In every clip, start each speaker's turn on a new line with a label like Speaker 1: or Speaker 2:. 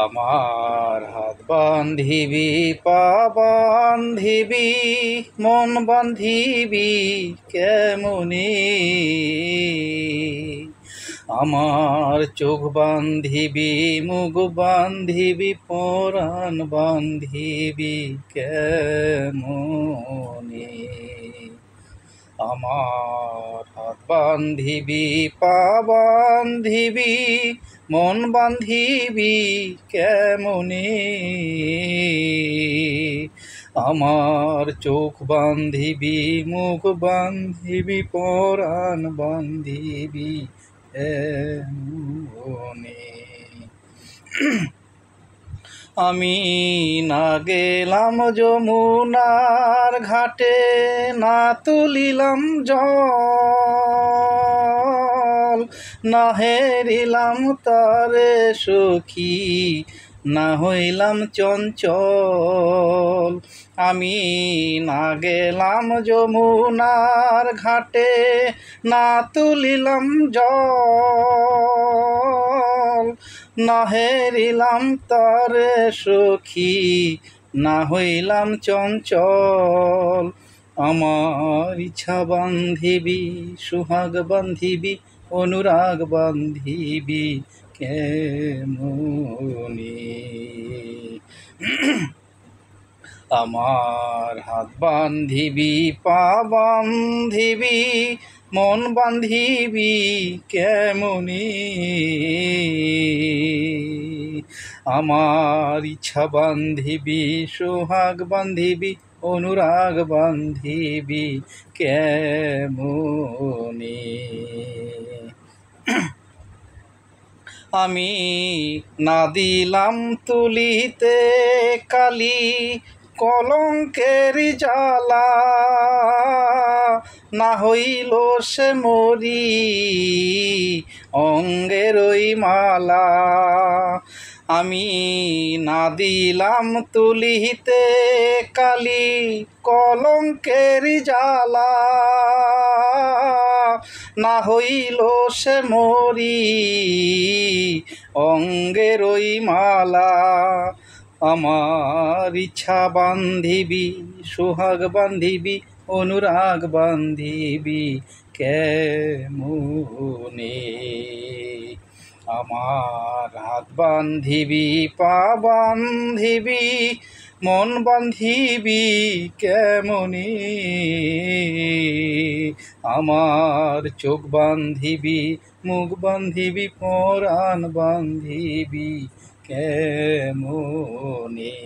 Speaker 1: আমার হাত বান্ধিবি, পা বান্ধিবি, মন বান্ধিবি কেমনে? আমার চোখ বান্ধিবি, মুখ বান্ধিবি, পরাণ বান্ধিবি কেমনে? আমার হাত বান্ধিবি, পা বান্ধিবি, মন বান্ধিবি কেমনে? আমার চোখ বান্ধিবি, মুখ বান্ধিবি, পরাণ বান্ধিবি কেমনে? আমি না গেলাম যমুনার ঘাটে, না তুলিলাম জল, না হেরিলাম তারে সখী, না হইলাম চঞ্চল। আমি না গেলাম যমুনার ঘাটে, না তুলিলাম জল, না হেরিলাম তারে সখী, না হইলাম চঞ্চল। আমার ইচ্ছা বান্ধিবি, সুহাগ বান্ধিবি, অনুরাগ বান্ধিবি কেমনে? আমার হাত বান্ধিবি, পা বান্ধিবি, মন বান্ধিবি কেমনে? আমার ইচ্ছা বান্ধিবি, সোহাগ বান্ধিবি, অনুরাগ বান্ধিবি কেমনে? আমি না দিলাম তুলিতে কালি, কলঙ্কের জ্বালা, না হইল সে মরি অঙ্গের ওই মালা। আমি না দিলাম তুলিতে কালি, কলঙ্কের জ্বালা, না হইল সে মরি অঙ্গের ওই মালা। আমার ইচ্ছা বান্ধিবি, সোহাগ বান্ধিবি, অনুরাগ বান্ধিবি কেমনে? আমার হাত বান্ধিবি, পা বান্ধিবি, মন বান্ধিবি কেমনে? আমার চোখ বান্ধিবি, মুখ বান্ধিবি, পরাণ বান্ধিবি কেমনে?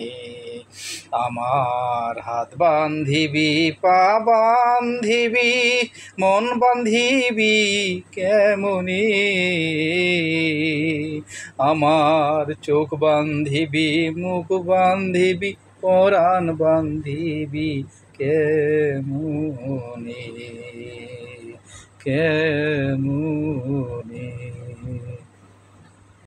Speaker 1: আমার হাত বান্ধিবি, পা বান্ধিবি, মন বান্ধিবি কেমনে? আমার চোখ বান্ধিবি, মুখ বান্ধিবি, পরাণ বান্ধিবি কেমনে? কেমনে?